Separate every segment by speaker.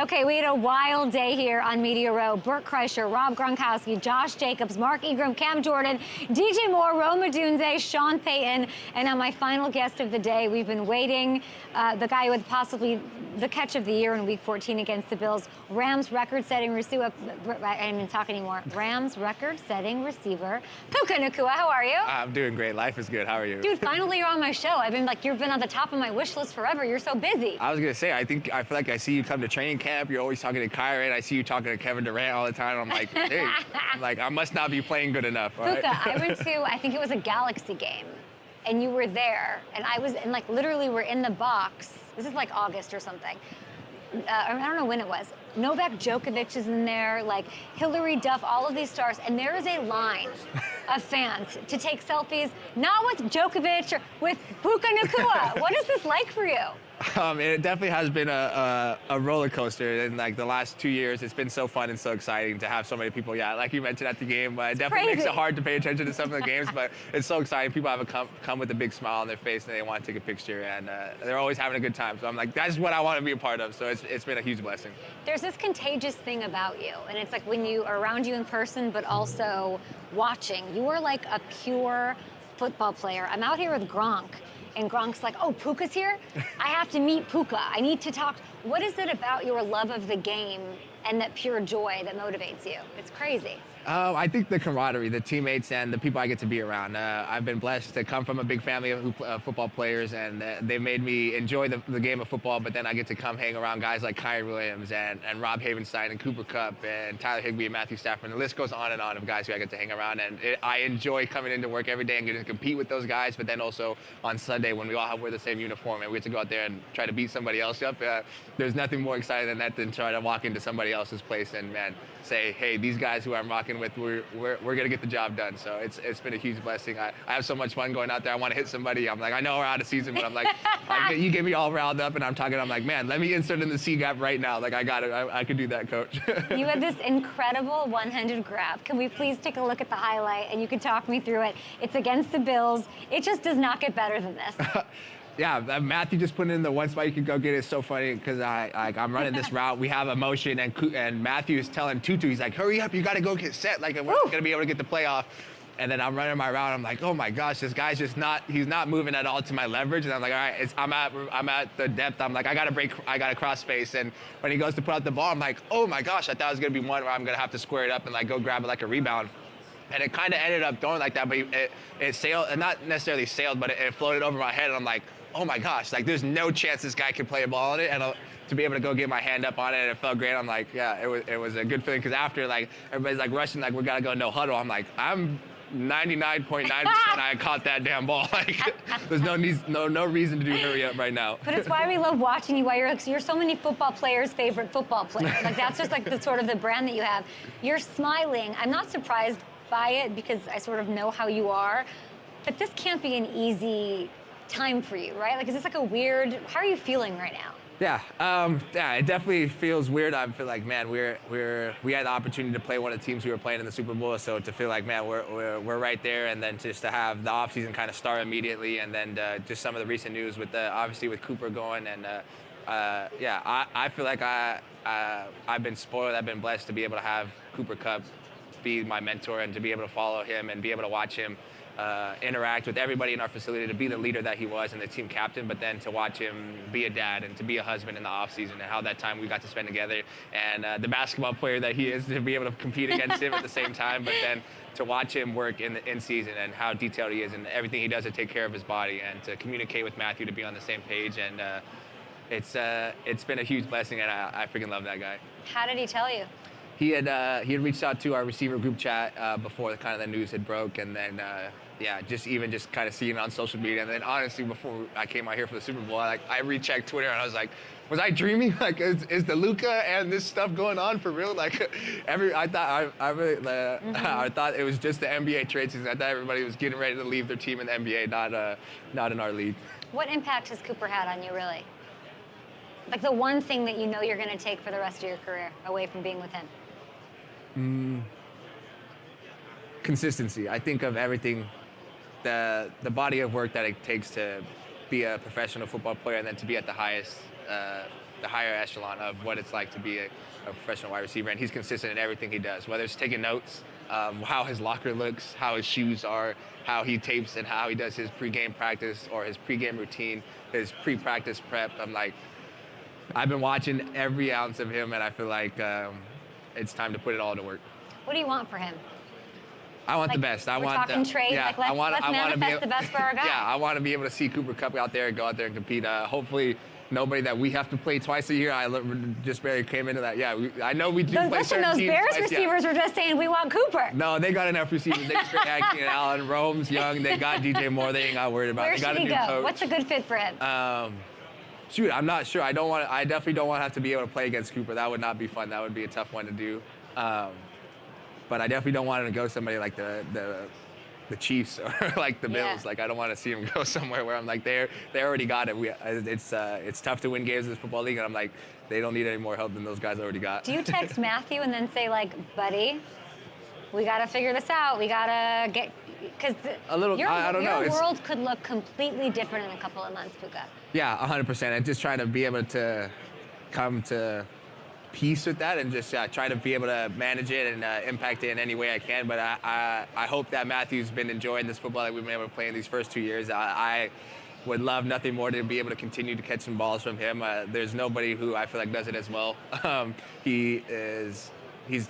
Speaker 1: Okay, we had a wild day here on Media Row. Burt Kreischer, Rob Gronkowski, Josh Jacobs, Mark Ingram, Cam Jordan, DJ Moore, Roma Dunze, Sean Payton, and on my final guest of the day, we've been waiting, the guy with possibly the catch of the year in Week 14 against the Bills, Rams record-setting receiver, I didn't even talk anymore, Rams record-setting receiver, Puka Nacua. How are you?
Speaker 2: I'm doing great. Life is good. How are you?
Speaker 1: Dude, finally you're on my show. You've been on the top of my wish list forever. You're so busy.
Speaker 2: I was gonna say, I feel like I see you come to training camp. You're always talking to Kyrie. I see you talking to Kevin Durant all the time. I'm like, hey, I must not be playing good enough. All
Speaker 1: Puka,
Speaker 2: right?
Speaker 1: I went to, I think it was a Galaxy game, and you were there, and I was, and literally we're in the box. This is like August or something. I don't know when it was. Novak Djokovic is in there, Hillary Duff, all of these stars, and there is a line of fans to take selfies, not with Djokovic or with Puka Nacua. What is this like for you?
Speaker 2: It definitely has been a roller coaster in the last 2 years. It's been so fun and so exciting to have so many people. Yeah, like you mentioned at the game, it definitely makes it hard to pay attention to some of the games, but it's so exciting. People have come with a big smile on their face and they want to take a picture, and they're always having a good time. So I'm like, that's what I want to be a part of. So it's been a huge blessing.
Speaker 1: There's this contagious thing about you, and it's like when you are around you in person, but also watching. You are like a pure football player. I'm out here with Gronk. And Gronk's like, oh, Puka's here? I have to meet Puka. I need to talk. What is it about your love of the game and that pure joy that motivates you? It's crazy.
Speaker 2: I think the camaraderie, the teammates, and the people I get to be around. I've been blessed to come from a big family of football players, and they've made me enjoy the game of football, but then I get to come hang around guys like Kyrie Williams and Rob Havenstein and Cooper Kupp and Tyler Higbee and Matthew Stafford. And the list goes on and on of guys who I get to hang around. And I enjoy coming into work every day and getting to compete with those guys, but then also on Sunday when we all wear the same uniform and we get to go out there and try to beat somebody else up. There's nothing more exciting than that than try to walk into somebody else's place and, man, say, hey, these guys who I'm rocking with, we're gonna get the job done. So it's been a huge blessing. I have so much fun going out there. I want to hit somebody. I'm like, I know we're out of season, but I'm like, you get me all riled up, and I'm like, man, let me insert in the C gap right now. I got it. I could do that, coach.
Speaker 1: You had this incredible one-handed grab. Can we please take a look at the highlight, and you can talk me through it? It's against the Bills. It just does not get better than this.
Speaker 2: Yeah, Matthew just put it in the one spot you can go get it. It's so funny because I'm running this route. We have a motion, and Matthew is telling Tutu, he's like, hurry up, you got to go get set. We're not going to be able to get the play off. And then I'm running my route. I'm like, oh my gosh, this guy's just he's not moving at all to my leverage. And I'm like, all right, I'm at the depth. I'm like, I got to cross space. And when he goes to put out the ball, I'm like, oh my gosh, I thought it was going to be one where I'm going to have to square it up and go grab it like a rebound. And it kind of ended up going like that, but it sailed, and not necessarily sailed, but it floated over my head. And I'm like, oh my gosh, there's no chance this guy can play a ball on it. And to be able to go get my hand up on it, and it felt great. I'm like, yeah, it was a good feeling, because after everybody's rushing, we gotta go no huddle. I'm like, I'm 99.9% I caught that damn ball. There's no reason to do hurry up right now.
Speaker 1: But it's why we love watching you. Why you're so many football players' favorite football player. That's just the sort of the brand that you have. You're smiling. I'm not surprised by it because I sort of know how you are. But this can't be an easy time for you, right? Is this a weird? How are you feeling right now?
Speaker 2: Yeah, it definitely feels weird. I feel like, man, we had the opportunity to play one of the teams we were playing in the Super Bowl, so to feel like, man, we're right there, and then just to have the offseason kind of start immediately, and then just some of the recent news with obviously with Cooper going, and I feel like I've been spoiled. I've been blessed to be able to have Cooper Kupp be my mentor and to be able to follow him and be able to watch him interact with everybody in our facility, to be the leader that he was and the team captain, but then to watch him be a dad and to be a husband in the off season, and how that time we got to spend together, and the basketball player that he is, to be able to compete against him at the same time, but then to watch him work in season and how detailed he is and everything he does to take care of his body, and to communicate with Matthew to be on the same page. And it's been a huge blessing, and I freaking love that guy.
Speaker 1: How did he tell you?
Speaker 2: He had reached out to our receiver group chat before the news had broke, and then just kind of seeing it on social media. And then honestly, before I came out here for the Super Bowl, I rechecked Twitter, and I was like, was I dreaming? Is the Luka and this stuff going on for real? I thought it was just the NBA trade season. I thought everybody was getting ready to leave their team in the NBA, not in our league.
Speaker 1: What impact has Cooper had on you, really? The one thing that you know you're going to take for the rest of your career away from being with him?
Speaker 2: Consistency. I think of everything, the body of work that it takes to be a professional football player, and then to be at the highest the higher echelon of what it's like to be a professional wide receiver, and he's consistent in everything he does, whether it's taking notes, how his locker looks, how his shoes are, how he tapes, and how he does his pregame practice or his pregame routine, his pre-practice prep. I've been watching every ounce of him, and I feel like it's time to put it all to work.
Speaker 1: What do you want for him?
Speaker 2: I want the best.
Speaker 1: We're talking trade.
Speaker 2: Yeah,
Speaker 1: Let's manifest the best for our guy.
Speaker 2: Yeah, I want to be able to see Cooper Kupp out there and go out there and compete. Hopefully, nobody that we have to play twice a year. I just barely came into that. Yeah, I know we do play certain
Speaker 1: those
Speaker 2: teams
Speaker 1: Bears
Speaker 2: twice,
Speaker 1: receivers were just saying we want Cooper.
Speaker 2: No, they got enough receivers. They just got Keenan Allen, Rome's young. They got DJ Moore. They ain't got worried about.
Speaker 1: Where
Speaker 2: They got
Speaker 1: should
Speaker 2: a
Speaker 1: he
Speaker 2: new
Speaker 1: go?
Speaker 2: coach.
Speaker 1: What's a good fit for him?
Speaker 2: Shoot, I'm not sure. I definitely don't want to have to be able to play against Cooper. That would not be fun. That would be a tough one to do. But I definitely don't want him to go somebody like the Chiefs or like the Bills.
Speaker 1: Yeah.
Speaker 2: Like I don't want to see him go somewhere where I'm like they already got it. It's tough to win games in this football league, and I'm like they don't need any more help than those guys already got.
Speaker 1: Do you text Matthew and then say like, buddy, we got to figure this out. We got to get because
Speaker 2: I don't know.
Speaker 1: Your world could look completely different in a couple of months, Puka.
Speaker 2: Yeah, 100%. And just trying to be able to come to peace with that and just try to be able to manage it and impact it in any way I can. But I hope that Matthew's been enjoying this football that we've been able to play in these first 2 years. I would love nothing more to be able to continue to catch some balls from him. There's nobody who I feel like does it as well. He's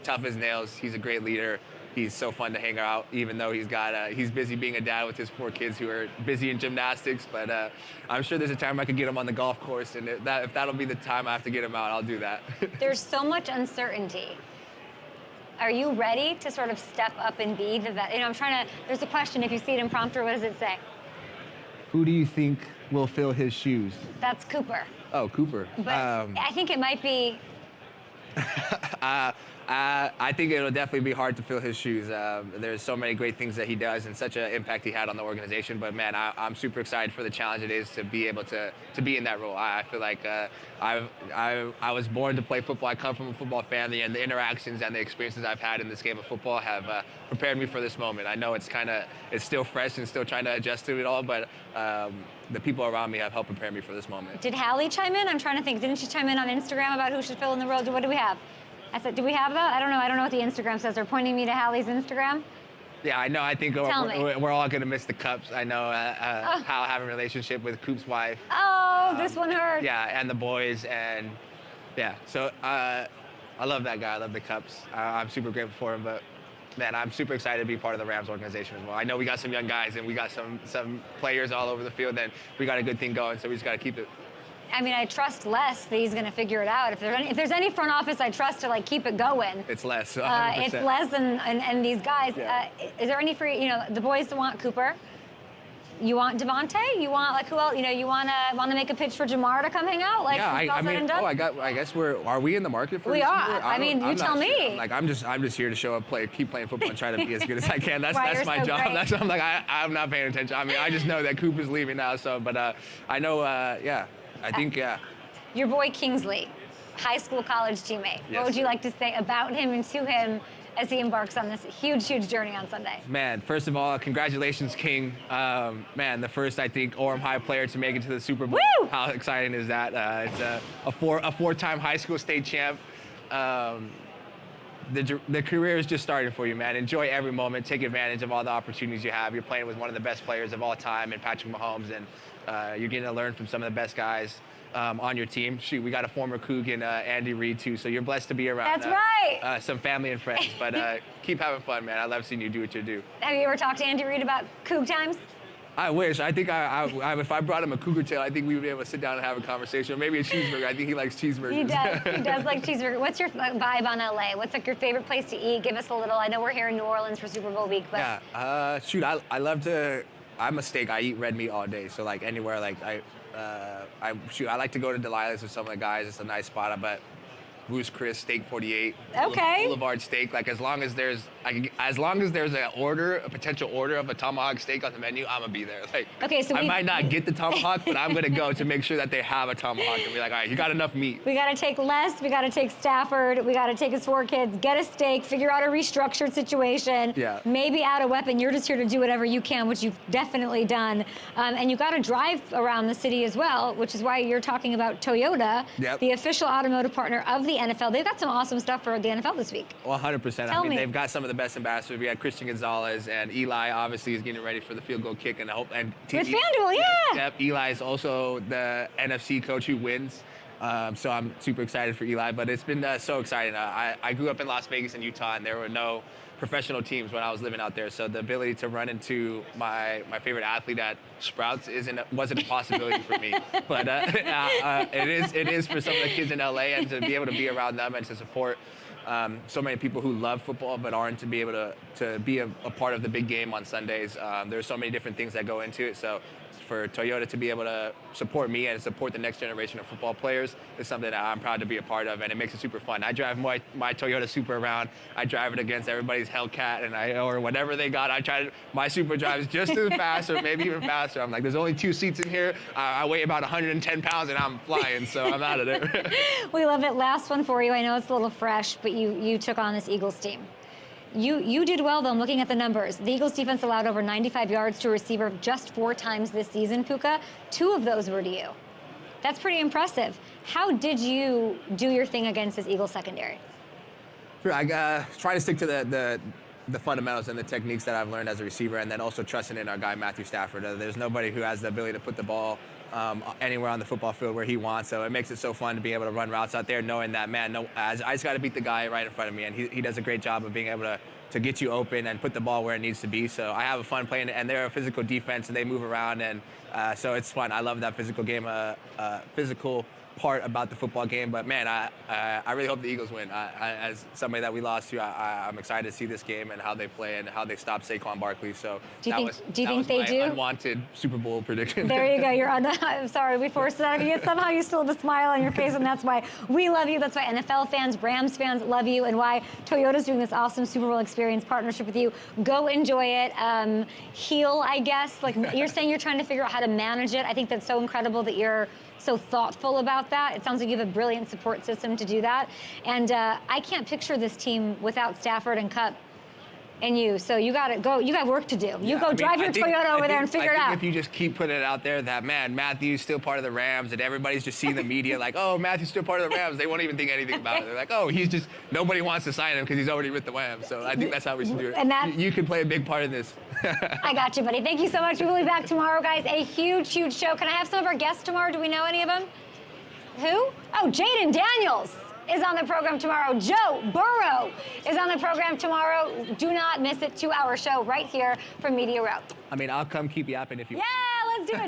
Speaker 2: tough as nails. He's a great leader. He's so fun to hang out, even though he's busy being a dad with his 4 kids who are busy in gymnastics. But I'm sure there's a time I could get him on the golf course, and if that'll be the time I have to get him out, I'll do that.
Speaker 1: There's so much uncertainty. Are you ready to sort of step up and be the vet? There's a question, if you see it in prompter, what does it say?
Speaker 2: Who do you think will fill his shoes?
Speaker 1: That's Cooper.
Speaker 2: Oh, Cooper.
Speaker 1: But I think it might be...
Speaker 2: I think it'll definitely be hard to fill his shoes. There's so many great things that he does and such an impact he had on the organization. But man, I'm super excited for the challenge it is to be able to be in that role. I feel like I was born to play football. I come from a football family, and the interactions and the experiences I've had in this game of football have prepared me for this moment. I know it's still fresh and still trying to adjust to it all, but the people around me have helped prepare me for this moment.
Speaker 1: Did Hallie chime in? I'm trying to think. Didn't she chime in on Instagram about who should fill in the role? What do we have? I said, do we have that? I don't know. I don't know what the Instagram says. They're pointing me to Hallie's Instagram.
Speaker 2: Yeah, I know. I think we're all going to miss the Cupps. I know Hal having a relationship with Coop's wife.
Speaker 1: Oh, this one hurts.
Speaker 2: Yeah, and the boys. And yeah, so I love that guy. I love the Cupps. I'm super grateful for him. But, man, I'm super excited to be part of the Rams organization as well. I know we got some young guys, and we got some players all over the field, and we got a good thing going, so we just got to keep it.
Speaker 1: I mean, I trust Les that he's going to figure it out. If there's any front office I trust to keep it going,
Speaker 2: it's Les.
Speaker 1: It's Les and these guys.
Speaker 2: Yeah.
Speaker 1: Is there any free? The boys want Cooper. You want Devontae? You want who else? You want to make a pitch for Jamar to come hang out?
Speaker 2: Yeah, I guess are we in the market for?
Speaker 1: We
Speaker 2: this
Speaker 1: are.
Speaker 2: year?
Speaker 1: You tell me.
Speaker 2: I'm just here to show up, keep playing football, and try to be as good as I can. That's my
Speaker 1: so
Speaker 2: job.
Speaker 1: great.
Speaker 2: That's I'm like I'm not paying attention. I mean, I just know that Cooper's leaving now. So, but I know. I think.
Speaker 1: Your boy Kingsley, high school, college teammate.
Speaker 2: Yes,
Speaker 1: what would you like to say about him and to him as he embarks on this huge, huge journey on Sunday?
Speaker 2: Man, first of all, congratulations, King. Man, the first, I think, Orem High player to make it to the Super Bowl.
Speaker 1: Woo!
Speaker 2: How exciting is that? It's a four-time high school state champ. The career is just starting for you, man. Enjoy every moment. Take advantage of all the opportunities you have. You're playing with one of the best players of all time in Patrick Mahomes, and you're getting to learn from some of the best guys on your team. Shoot, we got a former Coug in Andy Reid, too, so you're blessed to be around.
Speaker 1: That's right.
Speaker 2: Some family and friends, but keep having fun, man. I love seeing you do what you do.
Speaker 1: Have you ever talked to Andy Reid about Coug times?
Speaker 2: I wish. I think if I brought him a cougar tail, I think we would be able to sit down and have a conversation. Or maybe a cheeseburger. I think he likes cheeseburgers.
Speaker 1: He does. He does like cheeseburger. What's your vibe on LA? What's your favorite place to eat? Give us a little. I know we're here in New Orleans for Super Bowl week, but
Speaker 2: yeah. Shoot, I love to. I'm a steak. I eat red meat all day. So anywhere I like to go to Delilah's with some of the guys. It's a nice spot. But Roost Chris Steak 48.
Speaker 1: Okay.
Speaker 2: Boulevard Steak. Like as long as there's a potential order of a tomahawk steak on the menu, I'm gonna be there. Like,
Speaker 1: okay, so
Speaker 2: I might not get the tomahawk, but I'm gonna go to make sure that they have a tomahawk and be like, all right, you got enough meat.
Speaker 1: We got to take Les, we got to take Stafford, we got to take his 4 kids, get a steak, figure out a restructured situation, maybe add a weapon. You're just here to do whatever you can, which you've definitely done. And you got to drive around the city as well, which is why you're talking about Toyota, the official automotive partner of the NFL. They've got some awesome stuff for the NFL this week.
Speaker 2: Well, 100%. I mean, they've got some of the best ambassadors. We had Christian Gonzalez, and Eli obviously is getting ready for the field goal kick, and with FanDuel, Yep, Eli is also the NFC coach who wins. So I'm super excited for Eli, but it's been so exciting. I grew up in Las Vegas and Utah, and there were no professional teams when I was living out there. So the ability to run into my favorite athlete at Sprouts wasn't a possibility for me. But it is for some of the kids in LA, and to be able to be around them and to support so many people who love football but aren't to be able to be a part of the big game on Sundays. There's so many different things that go into it. So for Toyota to be able to support me and support the next generation of football players is something that I'm proud to be a part of, and it makes it super fun. I drive my Toyota Supra around. I drive it against everybody's Hellcat or whatever they got. My Supra drives just as fast or maybe even faster. I'm like, there's only 2 seats in here. I weigh about 110 pounds and I'm flying, so I'm out of there.
Speaker 1: We love it. Last one for you. I know it's a little fresh, but you took on this Eagles team. You did well, though. I'm looking at the numbers. The Eagles defense allowed over 95 yards to a receiver just 4 times this season, Puka. 2 of those were to you. That's pretty impressive. How did you do your thing against this Eagles secondary?
Speaker 2: Sure, I try to stick to the fundamentals and the techniques that I've learned as a receiver, and then also trusting in our guy, Matthew Stafford. There's nobody who has the ability to put the ball anywhere on the football field where he wants, so it makes it so fun to be able to run routes out there knowing that, man, I just got to beat the guy right in front of me, and he does a great job of being able to get you open and put the ball where it needs to be. So I have a fun playing it, and they're a physical defense, and they move around, and so it's fun. I love that physical game, physical part about the football game, but man, I really hope the Eagles win. As somebody that we lost to, I'm excited to see this game and how they play and how they stop Saquon Barkley. So
Speaker 1: do you think they do?
Speaker 2: Unwanted Super Bowl prediction.
Speaker 1: There you go. I'm sorry, we forced it out of you. Somehow you still have a smile on your face, and that's why we love you. That's why NFL fans, Rams fans love you, and why Toyota's doing this awesome Super Bowl experience partnership with you. Go enjoy it. Heal, I guess. Like you're saying, you're trying to figure out how to manage it. I think that's so incredible that you're so thoughtful about that. It sounds like you have a brilliant support system to do that. And I can't picture this team without Stafford and Kupp and you. So you got to go. You got work to do. You drive your Toyota over there and figure it out.
Speaker 2: If you just keep putting it out there that, man, Matthew's still part of the Rams, and everybody's just seeing the media like, oh, Matthew's still part of the Rams. They won't even think anything about it. They're like, oh, nobody wants to sign him because he's already with the Rams. So I think that's how we should do it. And you can play a big part in this.
Speaker 1: I got you, buddy. Thank you so much. We'll be back tomorrow, guys. A huge, huge show. Can I have some of our guests tomorrow? Do we know any of them? Who? Oh, Jaden Daniels is on the program tomorrow. Joe Burrow is on the program tomorrow. Do not miss it. 2-hour show right here from Media Row.
Speaker 2: I mean, I'll come keep yapping if you want.
Speaker 1: Yeah, let's do it.